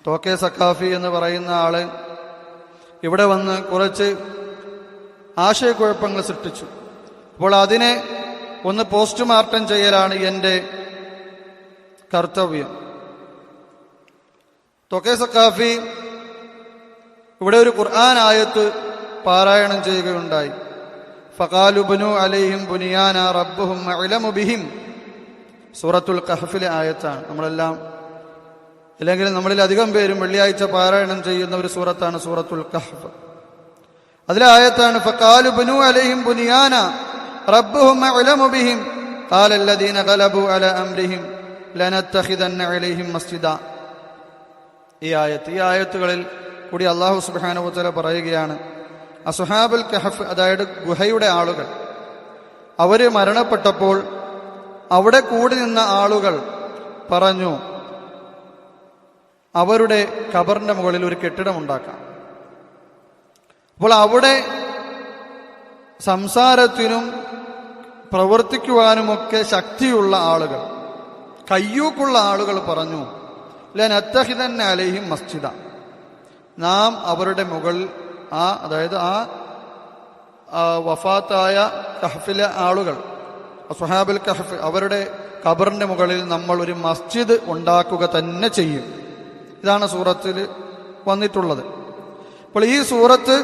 തോക്കെ സഖാഫി എന്ന് പറയുന്ന ആള് ഇവിടെ വന്ന് കുറച്ച് ആശയക്കുഴപ്പങ്ങൾ സൃഷ്ടിച്ചു. അപ്പോൾ അതിനെ ഒന്ന് പോസ്റ്റ്മോർട്ടം ചെയ്യലാണ് എൻ്റെ കർത്തവ്യം. തോക്കെ സഖാഫി ഇവിടെ ഒരു ഖുർആൻ ആയത്ത് പാരായണം ചെയ്യുകയുണ്ടായി. ഫഖാലു ബനു അലൈഹിം ബുനിയാന റബ്ബുഹും അഅലമു ബിഹിം. സൂറത്തുൽ കഹ്ഫിലെ ആയത്താണ്. നമ്മളെല്ലാം അല്ലെങ്കിൽ നമ്മളിൽ അധികം പേരും വെള്ളിയാഴ്ച പാരായണം ചെയ്യുന്ന ഒരു സൂറത്താണ് സൂറത്തുൽ കഹ്ഫ്. അതിലെ ആയത്താണ് ഫഖാലു ബനു അലൈഹിം ബുനിയാന റബ്ബുഹും അഅലമു ബിഹിം ഖാല അല്ലദീന ഗലബു അലാ അംരിഹിം ലനത്തഖിദന്ന അലൈഹിം മസ്ജിദ. ഈ ആയത്തുകളിൽ കൂടി അല്ലാഹു സുബ്ഹാനഹു വ തആല പറയുകയാണ്, അസ്ഹാബുൽ കഹഫ്, അതായത് ഗുഹയുടെ ആളുകൾ, അവര് മരണപ്പെട്ടപ്പോൾ അവിടെ കൂടി നിന്ന ആളുകൾ പറഞ്ഞു, അവരുടെ ഖബറിന്റെ മുകളിൽ ഒരു കെട്ടിടമുണ്ടാക്കാം. അപ്പോൾ അവിടെ സംസാരത്തിനും പ്രവർത്തിക്കുവാനുമൊക്കെ ശക്തിയുള്ള ആളുകൾ, കയ്യൂക്കുള്ള ആളുകൾ പറഞ്ഞു, ലനത്തഖിദന്ന അലൈഹിം മസ്ജിദ, നാം അവരുടെ മുകളിൽ അതായത് വഫാത്തായ കഹ്ഫിലെ ആളുകൾ, അസ്ഹാബുൽ കഹ്ഫ്, അവരുടെ ഖബറിന്റെ മുകളിൽ നമ്മൾ ഒരു മസ്ജിദ് ഉണ്ടാക്കുക തന്നെ ചെയ്യും. ഇതാണ് സൂറത്തിൽ വന്നിട്ടുള്ളത്. അപ്പോൾ ഈ സൂറത്ത്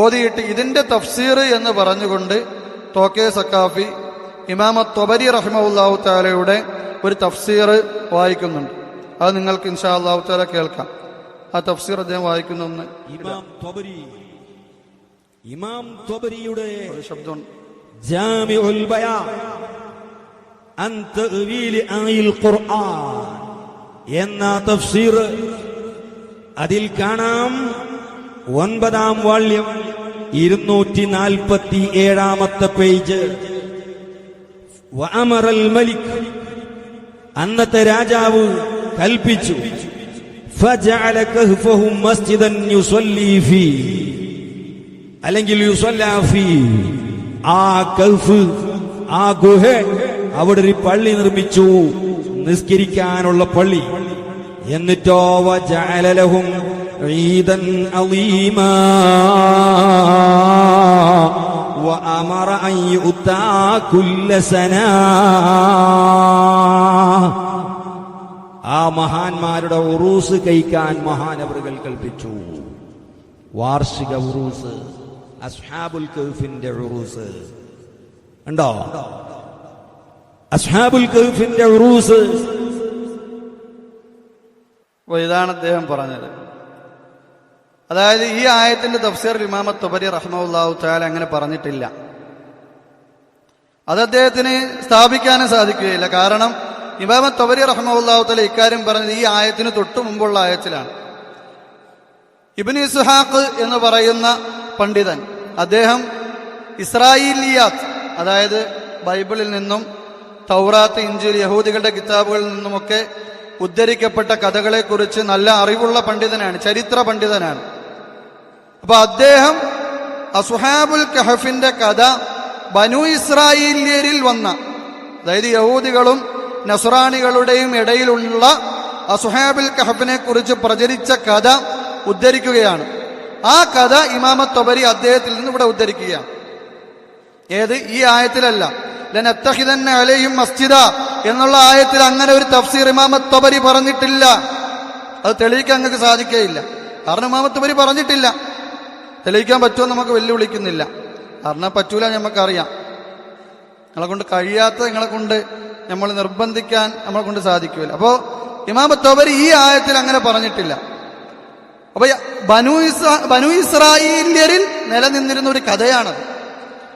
ഓതിയിട്ട് ഇതിന്റെ തഫ്സീർ എന്ന് പറഞ്ഞുകൊണ്ട് തോക്കെ സഖാഫി ഇമാം ത്വബരി റഹിമഹുല്ലാഹു തആലയുടെ ഒരു തഫ്സീർ വായിക്കുന്നുണ്ട്. അത് നിങ്ങൾക്ക് ഇൻഷാ അല്ലാഹു തആല കേൾക്കാം. ആ തഫ്സീർ അദ്ദേഹം വായിക്കുന്ന ഇമാം ത്വബരിയുടെ ശബ്ദം ജാമിഉൽ ബയാൻ അൻ തഅ്വീൽ ആയിൽ ഖുർആൻ എന്ന തഫ്സീർ. അതിൽ കാണാം 9-ാം വാള്യം 247-ാമത്തെ പേജ്. വഅമറൽ മലിക്, അന്നത്തെ രാജാവ് കൽപ്പിച്ചു, ഫജഅല കഹ്ഫഹും മസ്ജിദൻ യുസല്ലി ഫീ, അല്ലെങ്കിൽ യുസല്ലാ ഫീ, ആ കഹ്ഫ്, ആ ഗുഹ, അവിടെ ഒരു പള്ളി നിർമ്മിച്ചു, നിസ്കരിക്കാനുള്ള പള്ളി. എന്നിട്ടോ വജഅല ലഹും ഈദൻ അളീമാ വഅമറ അൻ യുഅതാ കുല്ല സനാ. ആ മഹാന്മാരുടെ ഉറൂസ് കഴിക്കാൻ മഹാനവറുകൾ കൽപ്പിച്ചു. വാർഷിക ഉറൂസ്, അസ്ഹാബുൽ കഹ്ഫിന്റെ ഉറൂസ് ഉണ്ടോ? അസ്ഹാബുൽ കഹ്ഫിന്റെ ഉറൂസ്. ഇതാണ് അദ്ദേഹം പറഞ്ഞത്. അതായത് ഈ ആയത്തിന്റെ തഫ്സീർ ഇമാം ത്വബരി റഹിമഹുല്ലാഹു തആല അങ്ങനെ പറഞ്ഞിട്ടില്ല. അത് അദ്ദേഹത്തിന് സ്ഥാപിക്കാനും സാധിക്കുകയില്ല. കാരണം ഇമാം ത്വബരി റഹിമഹുല്ലാഹു തആല ഇക്കാര്യം പറഞ്ഞത് ഈ ആയത്തിന് തൊട്ടു മുമ്പുള്ള ആയത്തിലാണ്. ഇബ്നു ഇസ്ഹാഖ് എന്ന് പറയുന്ന പണ്ഡിതൻ, അദ്ദേഹം ഇസ്രായേലിയാത്ത്, അതായത് ബൈബിളിൽ നിന്നും തൗറാത്ത്, ഇഞ്ചീൽ, യഹൂദികളുടെ കിതാബുകളിൽ നിന്നുമൊക്കെ ഉദ്ധരിക്കപ്പെട്ട കഥകളെക്കുറിച്ച് നല്ല അറിവുള്ള പണ്ഡിതനാണ്, ചരിത്ര പണ്ഡിതനാണ്. അപ്പൊ അദ്ദേഹം അസ്ഹാബുൽ കഹഫിന്റെ കഥ ബനു ഇസ്രായേലിയരിൽ വന്ന, അതായത് യഹൂദികളും നസ്രാണികളുടെയും ഇടയിലുള്ള അസ്ഹാബുൽ കഹഫിനെ കുറിച്ച് പ്രചരിച്ച കഥ ഉദ്ധരിക്കുകയാണ്. ആ കഥ ഇമാം ത്വബരി അദ്ദേഹത്തിൽ നിന്ന് ഇവിടെ ഉദ്ധരിക്കുകയാണ്. ഏത്? ഈ ആയത്തിലല്ല. ലനത്തഖിദന്ന അലൈഹിം മസ്ജിദ എന്നുള്ള ആയത്തിൽ അങ്ങനെ ഒരു തഫ്സീർ ഇമാം ത്വബരി പറഞ്ഞിട്ടില്ല. അത് തെളിയിക്കാൻ നിങ്ങൾക്ക് സാധിക്കുകയില്ല. കാരണം ഇമാം ത്വബരി പറഞ്ഞിട്ടില്ല. തെളിയിക്കാൻ പറ്റുമോ നമുക്ക് വെല്ലുവിളിക്കുന്നില്ല. കാരണം പറ്റൂല, നമുക്കറിയാം. നമ്മളെ കൊണ്ട് കഴിയാത്ത, നിങ്ങളെ കൊണ്ട് നമ്മൾ നിർബന്ധിക്കാൻ നമ്മളെ കൊണ്ട് സാധിക്കില്ല. അപ്പോ ഇമാം ത്വബരി ഈ ആയത്തിൽ അങ്ങനെ പറഞ്ഞിട്ടില്ല. അപ്പൊ ബനു ഇസ്രായേലിയരിൽ നിലനിന്നിരുന്ന ഒരു കഥയാണത്.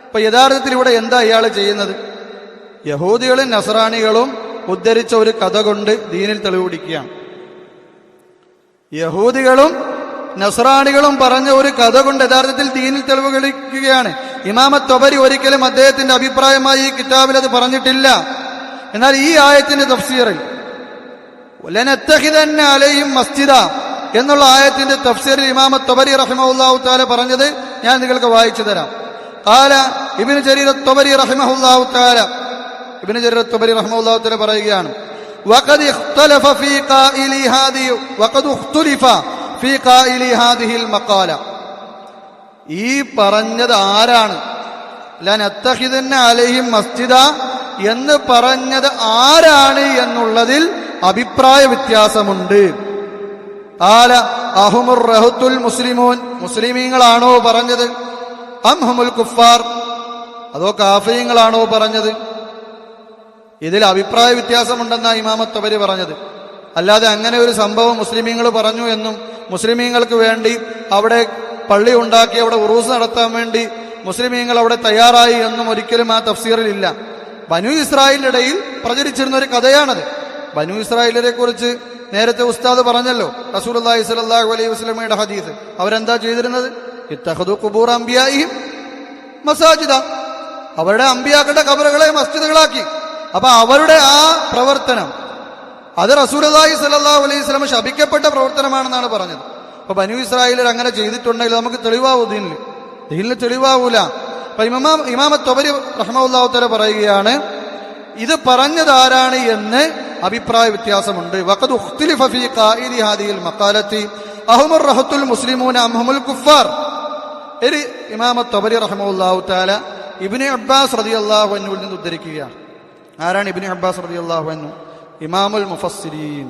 അപ്പൊ യഥാർത്ഥത്തിൽ ഇവിടെ എന്താ ഇയാൾ ചെയ്യുന്നത്? യഹൂദികളും നസ്രാണികളും ഉദ്ധരിച്ച ഒരു കഥ കൊണ്ട് ദീനിൽ തെളിവ് പിടിക്കുകയാണ്. യഹൂദികളും നസ്രാണികളും പറഞ്ഞ ഒരു കഥ കൊണ്ട് യഥാർത്ഥത്തിൽ ദീനിൽ തെളിവ് കളിക്കുകയാണ്. ഇമാം ത്വബരി ഒരിക്കലും അദ്ദേഹത്തിന്റെ അഭിപ്രായമായി ഈ കിതാബിൽ അത് പറഞ്ഞിട്ടില്ല. എന്നാൽ ഈ ആയത്തിന്റെ തഫ്സീറിൽ ലനത്തഖിദന്ന അലൈഹിം മസ്ജിദ എന്നുള്ള ആയത്തിന്റെ തഫ്സീറിൽ ഇമാം ത്വബരി റഹിമഹുല്ലാഹു തആല പറഞ്ഞത് ഞാൻ നിങ്ങൾക്ക് വായിച്ചു തരാം. ഖാല ഇബ്നു ജരീർ ത്വബരി റഹിമഹുല്ലാഹു തആല, ഇബ്നു ജരീർ ത്വബരി റഹിമഹുല്ലാഹു തആല പറയുകയാണ്, വഖദ് ഇഖ്തലഫ ഫീ ഖായിലി ഹാദിഹിൽ മഖാല. ഈ പറഞ്ഞത് ആരാണ്? ലനത്തഖിദന്ന അലൈഹിം മസ്ജിദ എന്ന് പറഞ്ഞത് ആരാണ് എന്നുള്ളതിൽ അഭിപ്രായ വ്യത്യാസമുണ്ട്. ആല അഹുമുർ റഹത്തുൽ മുസ്ലിമൂൻ, മുസ്ലിമീങ്ങളാണോ പറഞ്ഞത്? അം ഹുമുൽ കുഫാർ, അതോ കാഫിരീങ്ങളാണോ പറഞ്ഞത്? ഇതിൽ അഭിപ്രായ വ്യത്യാസമുണ്ടെന്നാണ് ഇമാം തബരി പറഞ്ഞത്. അല്ലാതെ അങ്ങനെ ഒരു സംഭവം മുസ്ലിമീങ്ങൾ പറഞ്ഞു എന്നും മുസ്ലിമീങ്ങൾക്ക് വേണ്ടി അവിടെ പള്ളി ഉണ്ടാക്കി അവിടെ ഉറൂസ് നടത്താൻ വേണ്ടി മുസ്ലിമീങ്ങൾ അവിടെ തയ്യാറായി എന്നും ഒരിക്കലും ആ തഫ്സീറിൽ ഇല്ല. ബനു ഇസ്രായേലിന്റെ ഇടയിൽ പ്രചരിച്ചിരുന്ന ഒരു കഥയാണത്. ബനു ഇസ്രായേലിനെ കുറിച്ച് നേരത്തെ ഉസ്താദ് പറഞ്ഞല്ലോ, റസൂലുള്ളാഹി സ്വല്ലല്ലാഹു അലൈഹി വസല്ലമയുടെ ഹദീസ്. അവരെന്താ ചെയ്തിരുന്നത്? ഇത്തഖദു ഖുബൂർ അംബിയാഇഹിം മസാജിദ, അവരുടെ അമ്പിയാക്കളുടെ ഖബറുകളെ മസ്ജിദുകളാക്കി. അപ്പൊ അവരുടെ ആ പ്രവർത്തനം അത് റസൂലുള്ളാഹി സ്വല്ലല്ലാഹു അലൈഹി വസല്ലം ശപിക്കപ്പെട്ട പ്രവർത്തനമാണെന്നാണ് പറഞ്ഞത്. അപ്പൊ ബനു ഇസ്രായേലർ അങ്ങനെ ചെയ്തിട്ടുണ്ടെങ്കിൽ നമുക്ക് തെളിവാവൂ? ദീനിൽ തെളിവാവൂല. അപ്പൊ ഇമാം തബരി റഹ്മത്തുള്ളാഹി തആല പറയുകയാണ്, ഇത് പറഞ്ഞത് ആരാണ് എന്ന് അഭിപ്രായ വ്യത്യാസമുണ്ട്. വഖദ് ഉഖ്തിലിഫ ഫീ ഖായിലി ഹാദിഹിൽ മഖാലത്തി അഹുമുർ റഹത്തുൽ മുസ്ലിമൂന അം ഹുമുൽ കുഫാർ. ഇമാം തബരി റഹ്മത്തുള്ളാഹി തആല ഇബ്നു അബ്ബാസ് റളിയല്ലാഹു അൻഹുവിൽ നിന്ന് ഉദ്ധരിക്കുകയാണ്. ആരാണ് ഇബ്നു അബ്ബാസ് റളിയല്ലാഹു അൻഹു? ഇമാമുൽ മുഫസ്സിരീൻ,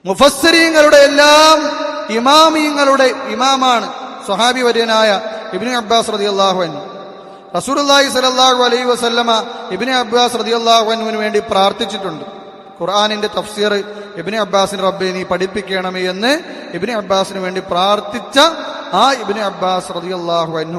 മുഫസ്സിരീങ്ങളുടെ എല്ലാം ഇമാമീങ്ങളുടെ ഇമാമാണ് സ്വഹാബി വര്യനായ ഇബ്നു അബ്ബാസ് റളിയല്ലാഹു അൻഹു. റസൂലുള്ളാഹി സ്വല്ലല്ലാഹു അലൈഹി വസല്ലമ ഇബ്നു അബ്ബാസ് റളിയല്ലാഹു അൻഹുവിന് വേണ്ടി പ്രാർത്ഥിച്ചിട്ടുണ്ട്. ഖുർആനിന്റെ തഫ്സീർ ഇബ്നു അബ്ബാസിന് റബ്ബേ നീ പഠിപ്പിക്കണമേ എന്ന് ഇബ്നു അബ്ബാസിന് വേണ്ടി പ്രാർത്ഥിച്ച ആ ഇബ്നു അബ്ബാസ് റളിയല്ലാഹു അൻഹു